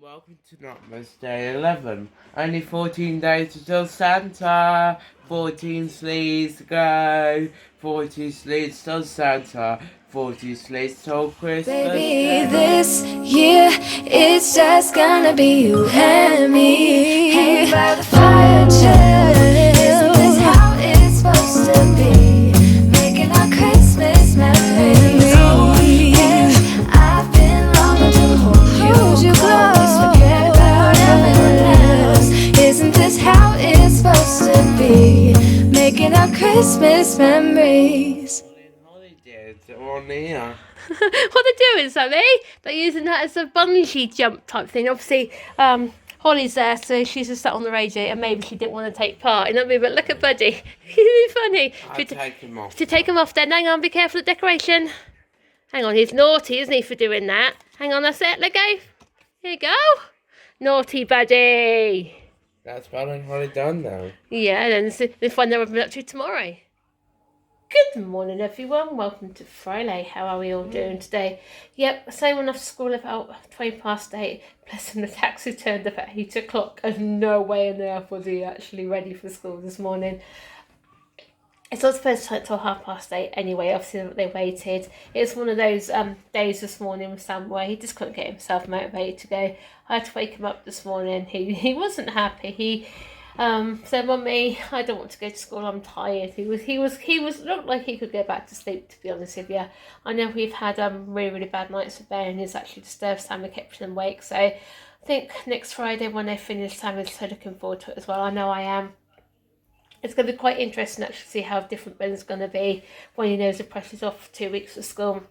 welcome to VlogMas Day 11. Only 14 days until Santa. 14 sleeves to go. 14 sleeves till Santa. 14 sleeves till Christmas Baby, this year it's just gonna be you and me. Hanging by the fire, chill. Isn't this how it's supposed to be? Making our Christmas memories. Oh, yeah. I've been longing to hold you close. Forget about everyone else. Isn't this how it's supposed to be? Making our Christmas memories. Holidays are on here. What they're doing, Sammy? They're using that as a bungee jump type thing. Obviously, Holly's there, so she's just sat on the radiator, and maybe she didn't want to take part. You know what I mean? But look at Buddy. He's funny. I'll take him off. To take him off then. Hang on, be careful of the decoration. Hang on, he's naughty, isn't he, for doing that? Hang on, that's it. Let go. Here you go. Naughty Buddy. That's well and Holly done now. Yeah, then we'll find out what we're up to tomorrow. Good morning, everyone. Welcome to Friday. How are we all doing today? Yep, same enough school about 20 past 8. Bless him, the taxi turned up at 8 o'clock and no way in earth was he actually ready for school this morning. It's not supposed to start till 8:30 anyway. Obviously, they waited. It's one of those days this morning with Sam where he just couldn't get himself motivated to go. I had to wake him up this morning. He wasn't happy. He said, "Mummy, I don't want to go to school. I'm tired." He was looked like he could go back to sleep. To be honest with you, I know we've had really bad nights with Ben, and he's actually disturbed Sam and kept him awake. So I think next Friday when they finish, Sam is so looking forward to it as well. I know I am. It's going to be quite interesting actually to see how different Ben's going to be when he knows the pressure's off for 2 weeks of school.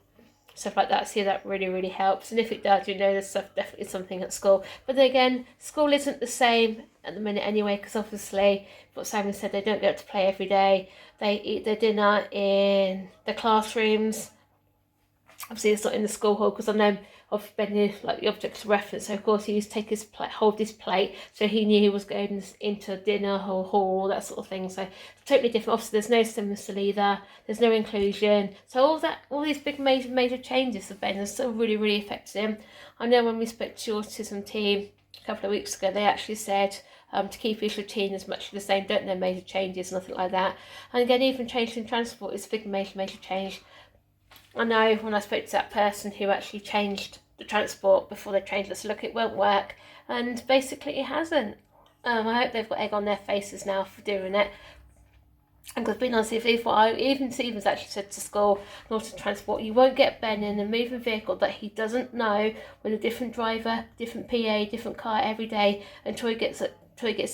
Stuff like that. See, that really helps. And if it does, you know there's definitely something at school. But then again, school isn't the same at the minute anyway, because obviously, what Simon said, they don't get to play every day. They eat their dinner in the classrooms. Obviously, it's not in the school hall, because I know of Ben, like the object of reference. So of course, he used to take his plate, hold his plate, so he knew he was going into dinner or hall, that sort of thing. So totally different. Obviously, there's no semester either. There's no inclusion. So all these big major changes for Ben has still really affected him. I know when we spoke to the autism team a couple of weeks ago, they actually said to keep his routine as much the same. Don't know major changes, nothing like that. And again, even changing transport is a big major change. I know when I spoke to that person who actually changed the transport before they changed us, look, it won't work, and basically it hasn't. I hope they've got egg on their faces now for doing it. And because being honest, even Stephen's actually said to school, not to transport, you won't get Ben in a moving vehicle that he doesn't know, with a different driver, different PA, different car every day, until he gets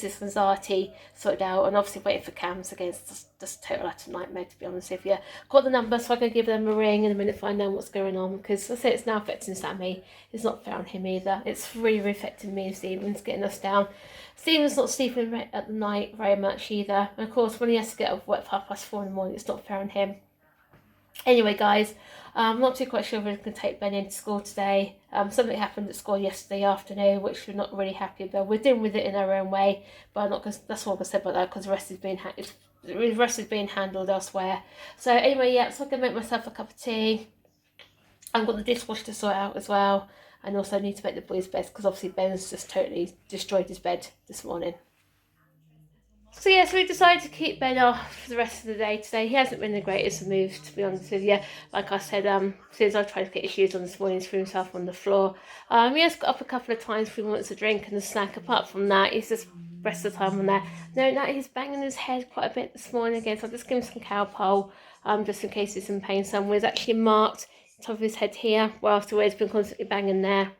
this anxiety sorted out. And obviously waiting for cams again, it's just total utter nightmare, to be honest with you. Got the number, so I'm going to give them a ring in a minute, find out what's going on, because I say it's now affecting Sammy. It's not fair on him either. It's really affecting me and Stephen's, getting us down. Stephen's not sleeping at the night very much either. And of course, when he has to get up work for 4:30 in the morning, it's not fair on him. Anyway, guys, I'm not too quite sure if we're going to take Ben into school today. Something happened at school yesterday afternoon, which we're not really happy about. We're dealing with it in our own way, but I'm not gonna, that's all I'm going to say about that, because the rest is being handled elsewhere. So anyway, yeah, so I'm going to make myself a cup of tea. I've got the dishwasher to sort out as well, and also I need to make the boys' beds, because obviously Ben's just totally destroyed his bed this morning. So yeah, so we decided to keep Ben off for the rest of the day today. He hasn't been the greatest of moves, to be honest with you. Like I said, since I tried to get his shoes on this morning, he threw himself on the floor. He has got up a couple of times if he wants a drink and a snack. Apart from that, he's just rest of the time on there. No, now he's banging his head quite a bit this morning again, so I'll just give him some cowpole, just in case he's in pain somewhere. He's actually marked the top of his head here, where afterwards he's been constantly banging there.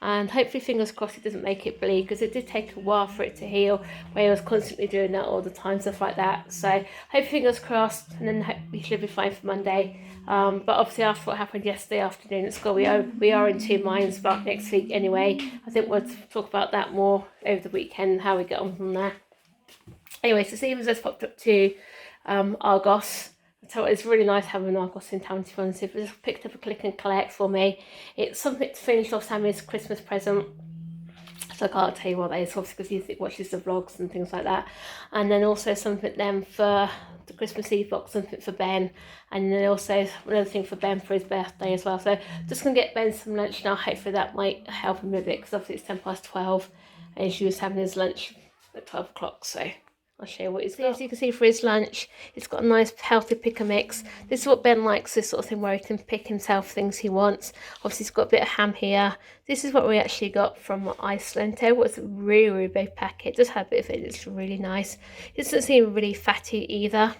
And hopefully, fingers crossed, it doesn't make it bleed, because it did take a while for it to heal, where he was constantly doing that all the time, stuff like that. So hopefully, fingers crossed, and then he should be fine for Monday. But obviously, after what happened yesterday afternoon at school, we are in two minds about next week anyway. I think we'll talk about that more over the weekend, how we get on from there. Anyway, so Stephen's just popped up to Argos. So it's really nice having Argos in town, to be honest. It just picked up a click and collect for me. It's something to finish off Sammy's Christmas present. So I can't tell you what that is, obviously, because he watches the vlogs and things like that. And then also something then for the Christmas Eve box, something for Ben. And then also another thing for Ben for his birthday as well. So just going to get Ben some lunch now. Hopefully that might help him a bit, because obviously it's 12:10. And he was having his lunch at 12 o'clock, so I'll show you what he's got. As you can see for his lunch, it's got a nice healthy pick and mix. This is what Ben likes, this sort of thing where he can pick himself things he wants. Obviously he's got a bit of ham here. This is what we actually got from Iceland. It was a really, really big packet. Just had a bit of it, it's really nice. It doesn't seem really fatty either.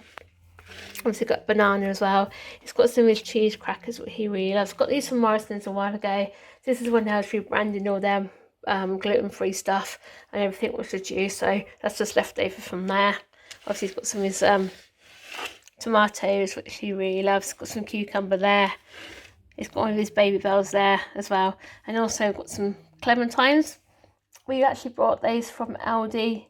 Obviously got banana as well. It's got some of his cheese crackers, what he really loves. Got these from Morrison's a while ago. This is when I was rebranding all them gluten-free stuff, and everything was reduced, so that's just left over from there. Obviously he's got some of his tomatoes, which he really loves. He's got some cucumber there. He's got one of his baby bells there as well, and also got some clementines. We actually brought these from Aldi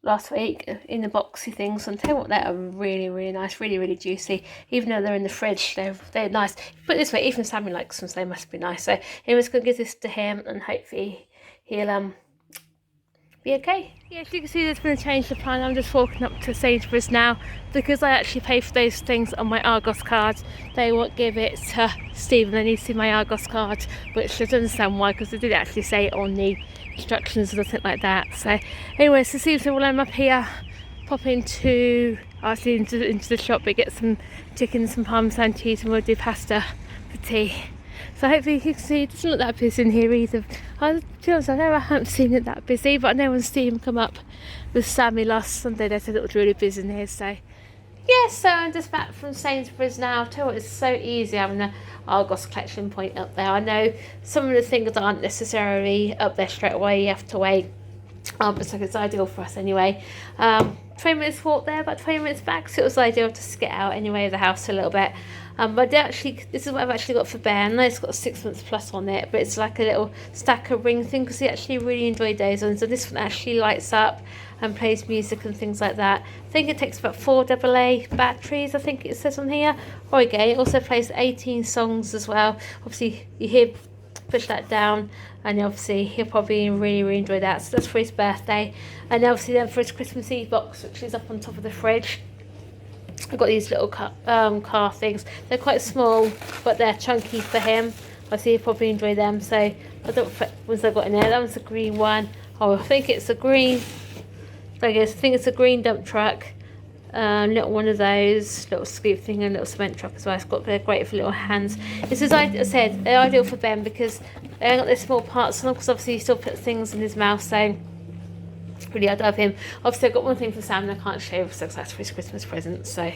last week in the boxy things, and tell you what, they are really, really nice, really, really juicy. Even though they're in the fridge, they're nice. Put it this way, even Sammy likes them, so they must be nice. So anyway, going to give this to him, and hopefully he'll be okay. Yeah, as you can see, there's been a change to plan. I'm just walking up to Sainsbury's now, because I actually pay for those things on my Argos card. They won't give it to Stephen. They need to see my Argos card, which I don't understand why, because they did actually say it on the instructions or something like that. So anyway, so Stephen will I'm up here, pop into the shop, but get some chicken, some parmesan cheese, and we'll do pasta for tea. So hopefully you can see it doesn't look that busy in here either. To be honest, I know I haven't seen it that busy, but I know when Stephen come up with Sammy last Sunday, they said it was really busy in here. So yeah, so I'm just back from Sainsbury's now. Tell you what, it's so easy having an Argos collection point up there. I know some of the things aren't necessarily up there straight away, you have to wait. But so it's ideal for us anyway. 20 minutes walk there, about 20 minutes back, so it was ideal to get out anyway of the house a little bit. But this is what I've actually got for Ben. I know it's got 6 months plus on it, but it's like a little stacker ring thing, because he actually really enjoyed those ones. So this one actually lights up and plays music and things like that. I think it takes about 4 AA batteries, I think it says on here. Okay, it also plays 18 songs as well. Obviously you hear, push that down, and obviously he'll probably really, really enjoy that. So that's for his birthday. And obviously then for his Christmas Eve box, which is up on top of the fridge, I've got these little car things. They're quite small, but they're chunky for him. I see he'll probably enjoy them. So I don't know what ones I've got in there. That one's a green one. Oh, I think it's a green. I think it's a green dump truck. Little one of those, little scoop thing, and little cement truck as well. It's got, they're great for little hands. This is, I said, they're ideal for Ben, because they haven't got their small parts on, because obviously he still puts things in his mouth, so it's pretty ideal for him. Obviously I've got one thing for Sam that I can't show, because that's for his Christmas present. So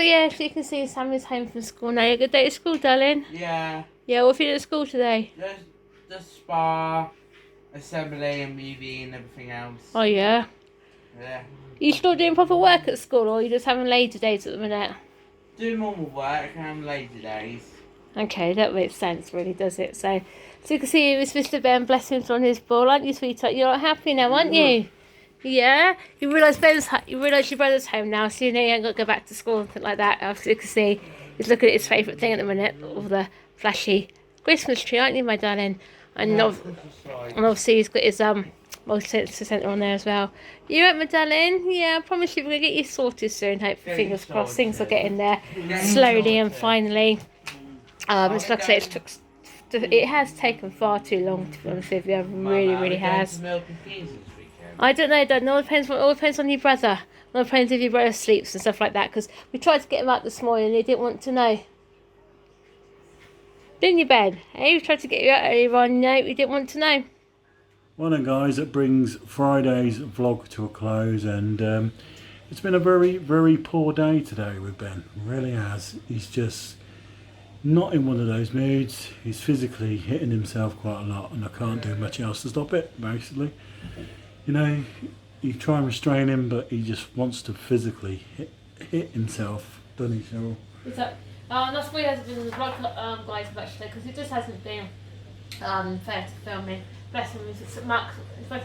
yeah, as you can see, Sam is home from school now. You had a good day at school, darling? Yeah. Yeah, what have you done at school today? The spa, assembly and movie and everything else. Oh yeah? Yeah. Are you still doing proper work at school, or are you just having lazy days at the minute? Do normal work and have lazy days. Okay, that makes sense, really, does it? So you can see it's Mr. Ben, blessings on his ball, aren't you, sweetheart? You're happy now, aren't you? Yeah? You realise your brother's home now, so you know you ain't got to go back to school and things like that. Obviously, you can see he's looking at his favourite thing at the minute, all the flashy Christmas tree, aren't you, my darling? And, and obviously he's got his multi-sensor centre on there as well. You right, my darling? Yeah, I promise you we're going to get you sorted soon. Hopefully, fingers crossed, things are getting there slowly and finally. It's like I say, it has taken far too long, to be honest with you. It really has. I don't know, Dad. It all depends on your brother. It all depends if your brother sleeps and stuff like that, because we tried to get him out this morning and he didn't want to know. Didn't you, Ben? Hey, we tried to get you out earlier on, no, we didn't want to know. Well then guys, that brings Friday's vlog to a close, and it's been a very, very poor day today with Ben. It really has. He's just not in one of those moods. He's physically hitting himself quite a lot, and I can't do much else to stop it, basically. You know, you try and restrain him, but he just wants to physically hit himself, doesn't he, Cheryl? Is that, that's why he hasn't been in the vlog, guys, actually, because it just hasn't been fair to filming. Bless him, he's back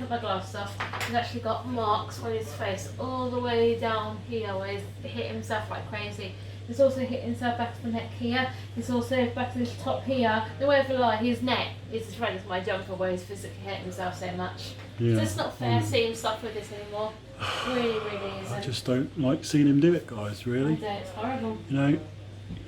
at my glove stuff. He's actually got marks on his face all the way down here where he's hit himself like crazy. He's also hit himself back of the neck here. He's also back to the top here. The way of the lie, his neck is as red as my jumper where he's physically hit himself so much. Yeah. So it's not fair seeing him suffer this anymore. Really, really isn't. I just don't like seeing him do it, guys, really. I don't, it's horrible. You know,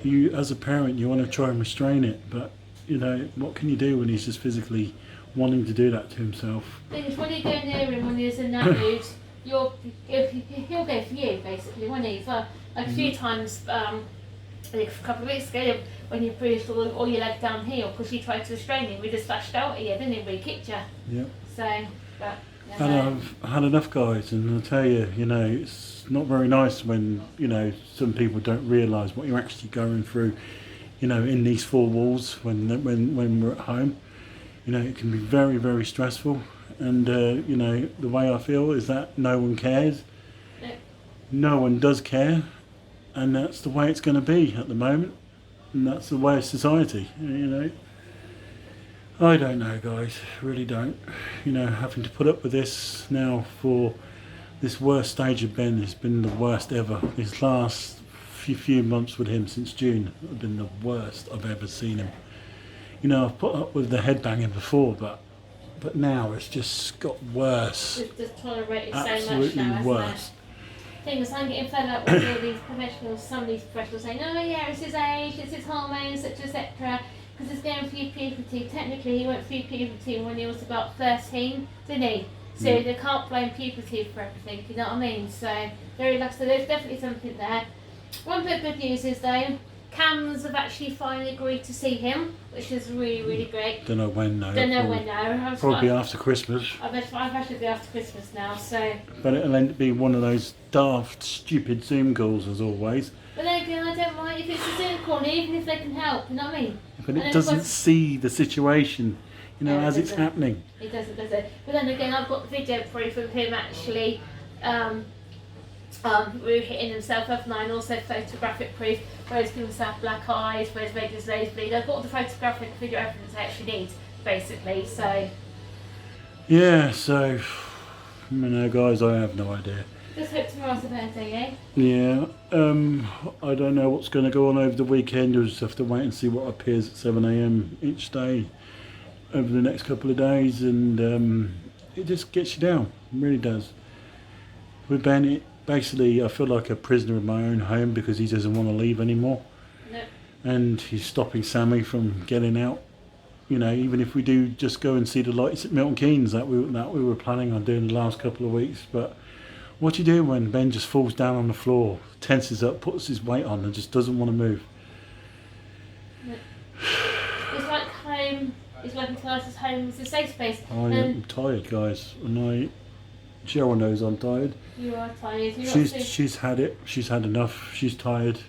you as a parent, you want to try and restrain it, but, you know, what can you do when he's just physically wanting to do that to himself? The thing is, when you go near him when he's in that mood, he'll go for you, basically, won't he? For, like a few times, like a couple of weeks ago, when you bruised all your leg down here, because you tried to restrain him, we just flashed out at you, didn't he? We kicked you. Yeah. So, but... And I've had enough, guys, and I'll tell you, you know, it's not very nice when, you know, some people don't realise what you're actually going through, you know, in these four walls when we're at home. You know, it can be very, very stressful, and, you know, the way I feel is that no one cares. No one does care, and that's the way it's going to be at the moment, and that's the way of society, you know. I don't know, guys, really don't. You know, having to put up with this now for this worst stage of Ben has been the worst ever. These last few months with him since June have been the worst I've ever seen him. You know, I've put up with the head banging before, but now it's just got worse. Just tolerated so much Absolutely now, worse. Thing is, I'm getting fed up with all these professionals, some of these professionals saying, oh yeah, it's his age, it's his hormones, etc. Because he's going through puberty. Technically, he went through puberty when he was about 13, didn't he? So they can't blame puberty for everything, you know what I mean? So, very like, so there's definitely something there. One bit of good news is though, Cams have actually finally agreed to see him, which is really, really great. Don't know when though. Don't know when now. Probably after Christmas. I've actually be after Christmas now, so. But it'll end up being one of those daft, stupid Zoom calls as always. But then again, I don't mind if it's a Zoom call, even if they can help, you know what I mean? But it doesn't see the situation, you know, as it's happening. It doesn't, does it? But then again, I've got the video proof of him actually hitting himself up, and I, and also photographic proof where he's giving himself black eyes, where he's made his nose bleed. I've got all the photographic video evidence I actually need, basically, so. Yeah, so, you know, guys, I have no idea. Just hope tomorrow's a better day, eh? Yeah, I don't know what's going to go on over the weekend. You'll just have to wait and see what appears at 7 AM each day over the next couple of days, and it just gets you down, it really does. With Ben, basically I feel like a prisoner in my own home because he doesn't want to leave anymore. Nope. And he's stopping Sammy from getting out. You know, even if we do just go and see the lights at Milton Keynes that we were planning on doing the last couple of weeks, but what do you do when Ben just falls down on the floor, tenses up, puts his weight on and just doesn't want to move? It's like home, it's like in classes, home is a safe space. I'm tired, guys, and Cheryl knows I'm tired. You are tired. She's had it, she's had enough, she's tired.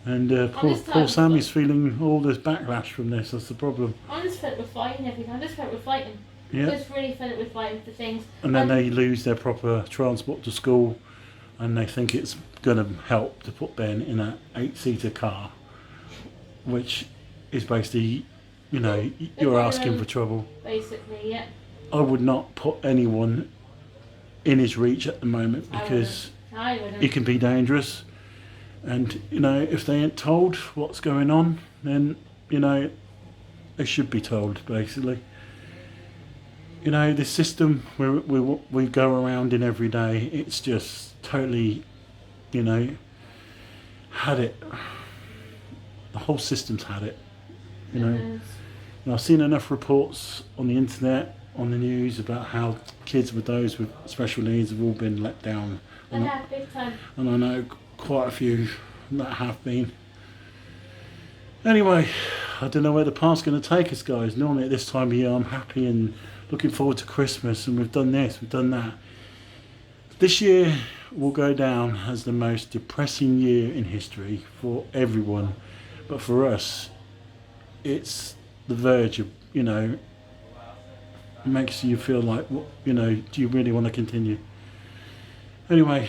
And poor Sammy's feeling all this backlash from this, that's the problem. I'm just fed up with fighting everything, I'm just fed up with fighting. Yeah. Just really fed up with fighting for things. And then they lose their proper transport to school, and they think it's going to help to put Ben in an 8-seater car, which is basically, you know, you're asking for trouble. Basically, yeah. I would not put anyone in his reach at the moment because it can be dangerous. And, you know, if they ain't told what's going on, then, you know, they should be told, basically. You know, this system we go around in every day, it's just totally, you know, had it. The whole system's had it, you know. And I've seen enough reports on the internet, on the news, about how kids with those with special needs have all been let down. They have, big time. And I know quite a few that have been. Anyway, I don't know where the past's going to take us, guys. Normally at this time of year I'm happy and looking forward to Christmas, and we've done this, we've done that. This year will go down as the most depressing year in history for everyone, but for us it's the verge of, you know, makes you feel like, you know, do you really want to continue? Anyway,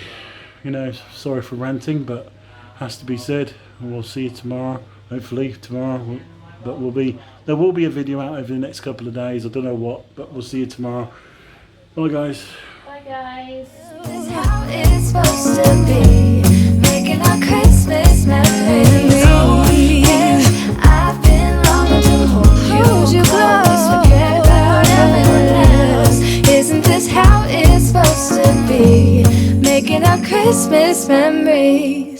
you know, sorry for ranting, but has to be said. We'll see you tomorrow, hopefully tomorrow. But there will be a video out over the next couple of days. I don't know what, but we'll see you tomorrow. Bye, guys. Bye, guys. This is how it's supposed to be. Making our Christmas Christmas memories. Yeah, I've been longing to hold you close. Forget about everyone else. Isn't this how it's supposed to be? Making our Christmas memories.